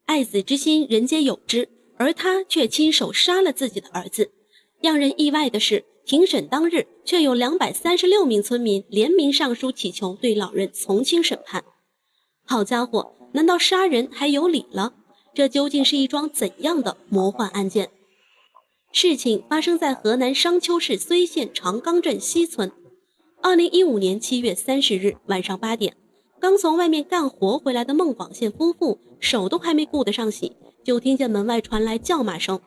愛子之心人皆有之，而他卻親手殺了自己的兒子。讓人意外的是，庭審當日卻有236名村民聯名上書祈求對老人從輕審判。好家伙，難道殺人還有理了？這究竟是一樁怎樣的魔幻案件？事情發生在河南商丘市睢縣長岡鎮西村。2015年7月30日晚上8點，剛從外面幹活回來的孟廣憲夫婦手都還沒顧得上洗，就聽見門外傳來叫罵聲：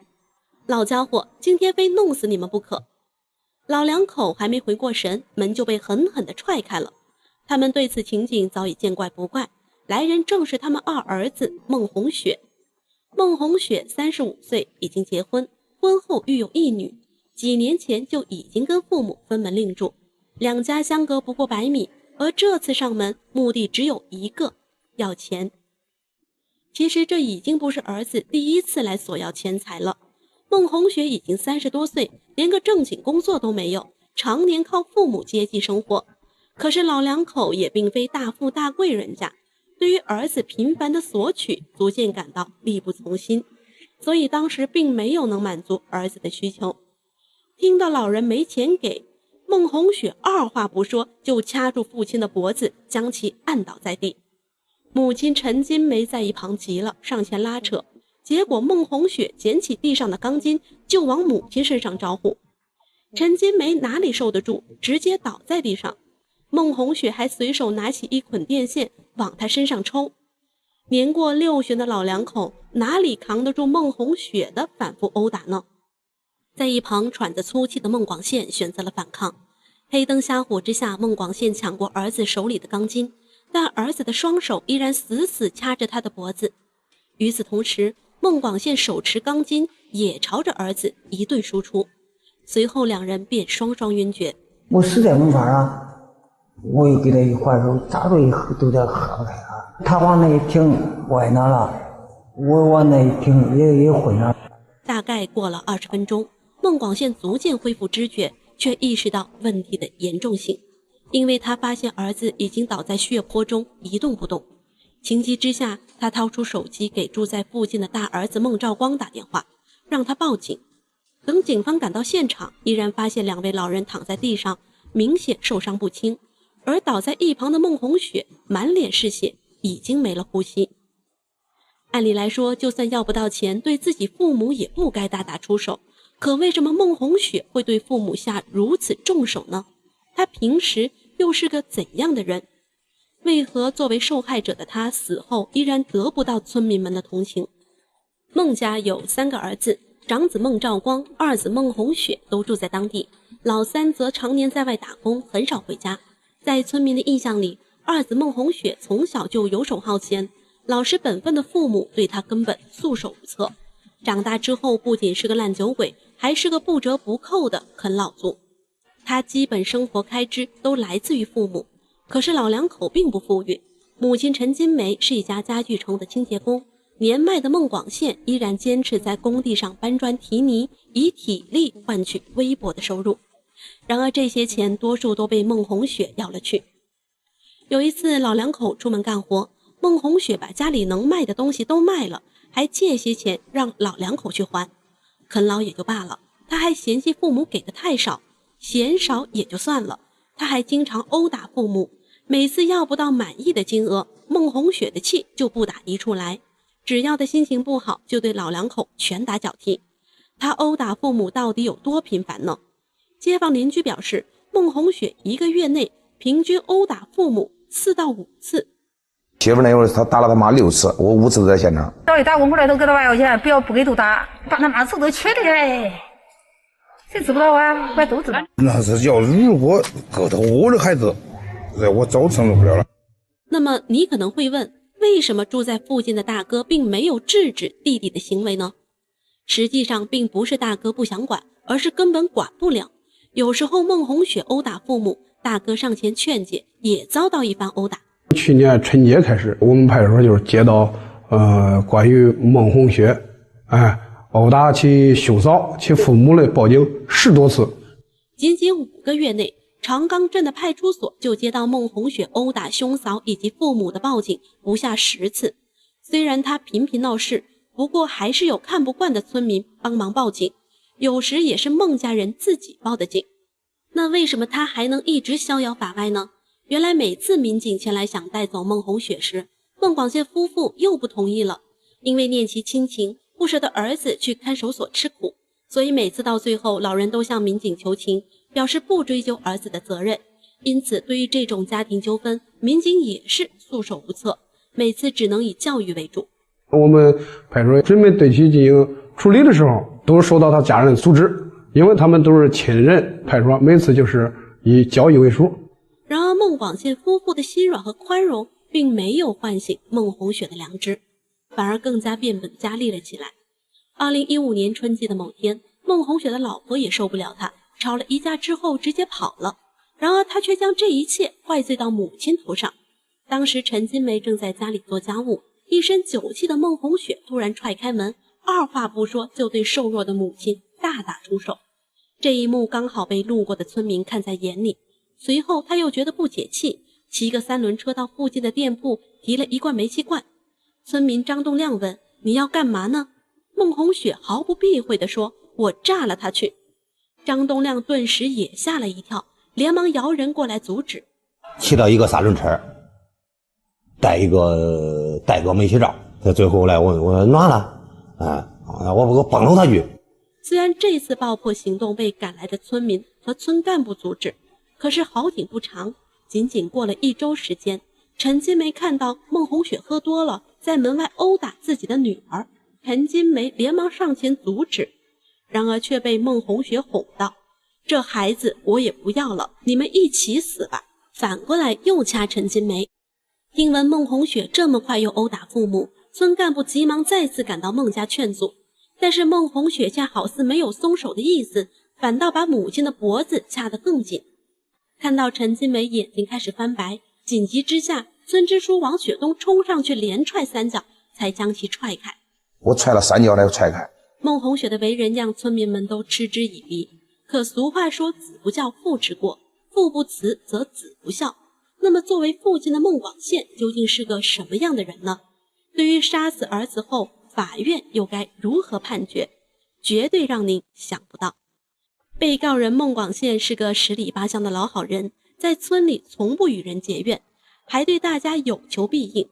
老家伙，今天非弄死你們不可！老兩口還沒回過神，門就被狠狠地踹開了。他們对此情景早已見怪不怪，來人正是他們二兒子孟紅雪。孟紅雪35歲，已經結婚，婚後育有一女，幾年前就已經跟父母分門另住，兩家相隔不過100米，而這次上門目的只有一個，要錢。其實這已經不是兒子第一次來索要錢財了。孟紅雪已經30多歲，連個正經工作都沒有，常年靠父母接濟生活。可是老两口也並非大富大貴人家，對於兒子頻繁的索取，逐漸感到力不從心，所以當時並沒有能滿足兒子的需求。聽到老人沒錢給，孟紅雪二話不說就掐住父親的脖子，將其按倒在地。母親陳金梅在一旁急了，上前拉扯，結果孟紅雪撿起地上的鋼筋就往母親身上招呼。陳金梅哪裡受得住，直接倒在地上。孟紅雪還隨手拿起一捆電線往她身上抽。年過60旬的老两口哪裡扛得住孟紅雪的反复毆打呢？在一旁喘着粗气的孟廣憲選擇了反抗。黑燈瞎火之下，孟廣憲搶過兒子手裡的鋼筋，但兒子的雙手依然死死掐着他的脖子。與此同時，孟廣憲手持鋼筋也朝着兒子一頓輸出，隨後兩人便雙雙暈厥。我實在沒法啊，我又給他一還手，咋都得喝開啊。他往那一挺，歪那了，我往那一挺也昏了。大概過了20分鐘，孟廣憲逐漸恢復知覺，卻意識到問題的嚴重性，因為他發現兒子已經倒在血泊中一動不動。情急之下，他掏出手機給住在附近的大兒子孟兆光打電話，讓他報警。等警方趕到現場，依然發現2位老人躺在地上，明顯受傷不輕，而倒在一旁的孟紅雪滿臉是血，已經沒了呼吸。按理來說，就算要不到錢，對自己父母也不該大打出手，可為什麼孟紅雪會對父母下如此重手呢？她平時又是個怎樣的人？為何作為受害者的她死後依然得不到村民們的同情？孟家有3個兒子，長子孟兆光，二子孟紅雪都住在當地，老三則常年在外打工，很少回家。在村民的印象裡，二子孟紅雪從小就游手好閒，老實本分的父母对他根本束手無策。長大之後不僅是個爛酒鬼，還是個不折不扣的啃老族。他基本生活開支都來自於父母，可是老兩口並不富裕。母親陳金梅是一家家具城的清潔工，年邁的孟廣憲依然堅持在工地上搬磚提泥，以體力換取微薄的收入。然而這些錢多數都被孟紅雪要了去。有一次老两口出門幹活，孟紅雪把家裡能賣的東西都賣了，還借些錢讓老两口去還。啃老也就罷了，他還嫌棄父母給的太少，嫌少也就算了，他還經常毆打父母。每次要不到滿意的金額，孟紅雪的氣就不打一處來，只要他心情不好，就對老两口拳打腳踢。他毆打父母到底有多頻繁呢？街坊鄰居表示，孟紅雪1個月內平均毆打父母4到5次。媳婦那會兒他打了他媽6次，我5次都在現場。到一打工回來都給他1塊錢，不給都打，把他媽手都缺的嘞。誰知不道啊？我都知道。那是要如果搞到我的孩子，我早承受不了了。那麼你可能會問，為什麼住在附近的大哥並沒有制止弟弟的行為呢？實際上並不是大哥不想管，而是根本管不了。有時候孟紅雪毆打父母，大哥上前勸解，也遭到一番毆打。去年春節開始，我們派出所就是接到關於孟紅雪毆打其兄嫂其父母的報警10多次。僅僅5個月內，長岡鎮的派出所就接到孟紅雪毆打兄嫂以及父母的報警不下10次。雖然他頻頻鬧事，不過還是有看不慣的村民幫忙報警，有時也是孟家人自己報的警。那為什麼他還能一直逍遙法外呢？原來每次民警前來想帶走孟紅雪時，孟廣憲夫婦又不同意了，因為念其親情，不捨得兒子去看守所吃苦，所以每次到最後，老人都向民警求情，表示不追究兒子的責任。因此對於這種家庭糾紛，民警也是束手無策，每次只能以教育為主。我們派出所準備對其進行處理的時候，都是受到他家人阻止，因為他們都是親人，派出所每次就是以教育為主。然而孟廣憲夫婦的心軟和寬容並沒有喚醒孟紅雪的良知，反而更加變本加厲了起來。2015年春季的某天，孟紅雪的老婆也受不了他，吵了一架之後直接跑了。然而他卻将這一切怪罪到母親頭上。當時陳金梅正在家裡做家務，一身酒氣的孟紅雪突然踹開門，二話不說就對瘦弱的母親大打出手。這一幕剛好被路過的村民看在眼裡，隨後他又覺得不解氣，騎個3輪車到附近的店鋪提了一罐煤氣罐。村民張棟亮問：你要幹嘛呢？孟紅雪毫不避諱地說：我炸了他去。張棟亮頓時也嚇了一跳，連忙搖人過來阻止。骑到一個3輪車，帶一個煤氣罩，最後來我暖了，我崩了他去。雖然這次爆破行動被趕來的村民和村幹部阻止，可是好景不長，僅僅過了1周時間，陳金梅看到孟紅雪喝多了，在門外毆打自己的女兒，陳金梅連忙上前阻止，然而卻被孟紅雪哄道：這孩子我也不要了，你們一起死吧。反過來又掐陳金梅。聽聞孟紅雪這麼快又毆打父母，村幹部急忙再次趕到孟家勸阻，但是孟紅雪卻好似沒有鬆手的意思，反倒把母親的脖子掐得更緊。看到陳金梅眼睛開始翻白，緊急之下，村支書王雪東衝上去連踹3腳，才將其踹開。我踹了3腳才踹開。孟紅雪的為人讓村民們都嗤之以鼻，可俗話說子不教父之過，父不慈則子不孝。那麼作為父親的孟廣憲究竟是個什麼樣的人呢？對於殺死兒子後，法院又該如何判決？絕對讓您想不到。被告人孟廣憲是個十里八鄉的老好人，在村裡從不與人結怨，還對大家有求必應。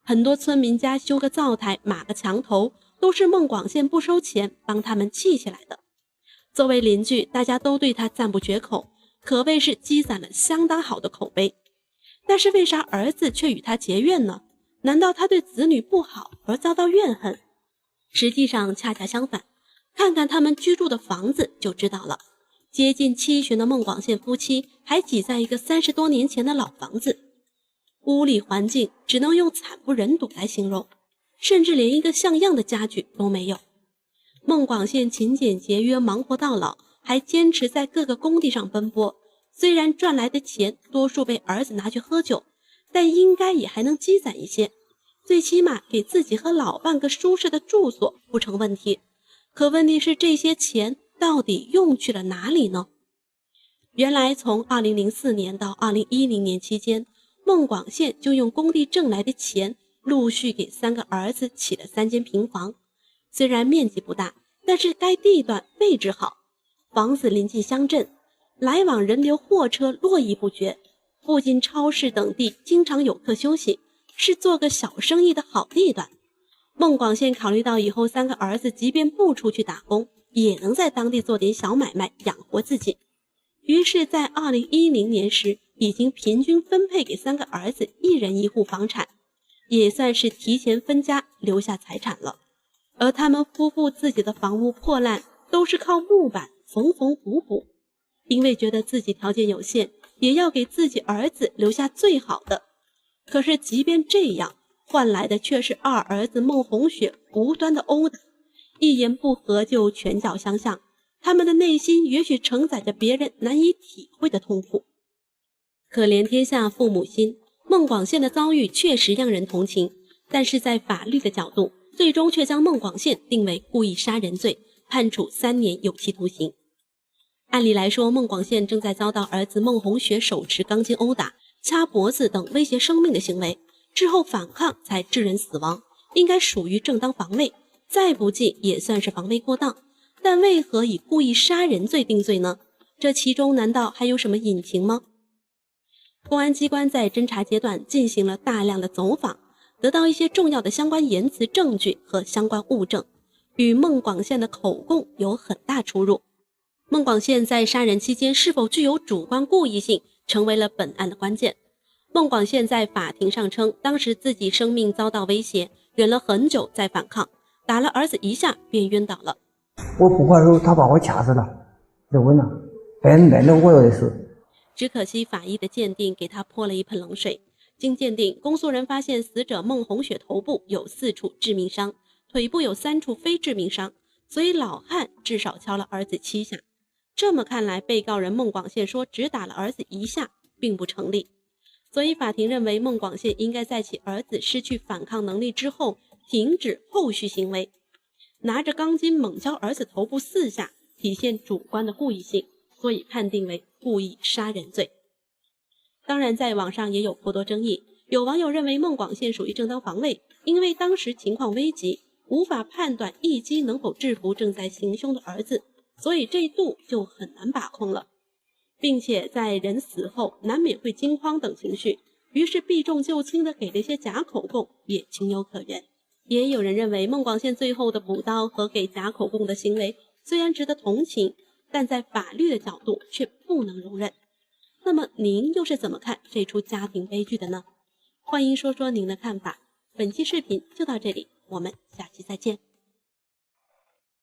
很多村民家修個灶台、碼個牆頭，都是孟廣憲不收錢幫他們砌起來的。作為鄰居，大家都對他讚不絕口，可謂是積攢了相當好的口碑。但是為啥兒子卻與他結怨呢？難道他對子女不好而遭到怨恨？實際上恰恰相反，看看他們居住的房子就知道了。接近70的孟廣憲夫妻還擠在一個30多年前的老房子，屋裡環境只能用慘不忍睹來形容，甚至連一個像樣的家具都沒有。孟廣憲勤儉節約，忙活到老，還堅持在各個工地上奔波。雖然賺來的錢多數被兒子拿去喝酒，但應該也還能積攢一些，最起碼給自己和老伴個舒適的住所不成問題。可問題是，這些錢到底用去了哪裡呢？原來從2004年到2010年期間，孟廣憲就用工地掙來的錢陸續給3個兒子起了3間平房。雖然面積不大，但是該地段位置好，房子臨近鄉鎮，來往人流貨車絡繹不絕，附近超市等地經常有客休息，是做個小生意的好地段。孟廣憲考慮到以後3個兒子即便不出去打工，也能在當地做點小買賣養活自己，於是在2010年時已經平均分配給3個兒子1人1戶房產，也算是提前分家留下財產了。而他們夫婦自己的房屋破爛都是靠木板縫縫補補，因為覺得自己條件有限，也要給自己兒子留下最好的。可是即便這樣，換來的卻是2兒子孟紅雪無端的毆打，一言不合就拳腳相向，他們的內心也許承載着別人難以體會的痛苦。可憐天下父母心，孟廣憲的遭遇確實讓人同情，但是在法律的角度，最終卻將孟廣憲定為故意殺人罪，判處3年有期徒刑。按理來說，孟廣憲正在遭到兒子孟紅雪手持鋼筋毆打、掐脖子等威脅生命的行為，之後反抗才致人死亡，應該屬於正當防衛，再不濟也算是防衛過當。但為何以故意殺人罪定罪呢？這其中難道還有什麼隱情嗎？公安機關在偵查階段進行了大量的走訪，得到一些重要的相關言辭證據和相關物證，與孟廣憲的口供有很大出入。孟廣憲在殺人期間是否具有主觀故意性，成為了本案的關鍵。孟廣憲在法庭上稱，當時自己生命遭到威脅，忍了很久再反抗，打了兒子一下便暈倒了。我不还手，他把我掐死了，就问了，本来我有的事。只可惜法医的鉴定給他泼了一盆冷水。經鑑定，公訴人發現死者孟紅雪頭部有4處致命傷，腿部有3處非致命傷，所以老漢至少敲了兒子7下。這麼看來，被告人孟廣憲說只打了兒子1下並不成立，所以法庭認為孟廣憲應該在其兒子失去反抗能力之後停止後續行為，拿着鋼筋猛敲兒子頭部4下，體現主觀的故意性，所以判定為故意殺人罪。當然在網上也有颇多爭議，有網友認為孟廣憲屬於正當防衛，因為當時情況危急，無法判斷一擊能否制服正在行凶的兒子，所以這度就很難把控了，並且在人死後難免會驚慌等情緒，於是避重就輕的給了一些假口供，也情有可原。也有人認為孟廣憲最後的補刀和給假口供的行為雖然值得同情，但在法律的角度卻不能容忍。那麼您又是怎麼看這出家庭悲劇的呢？歡迎說說您的看法。本期視頻就到這裡，我們下期再見。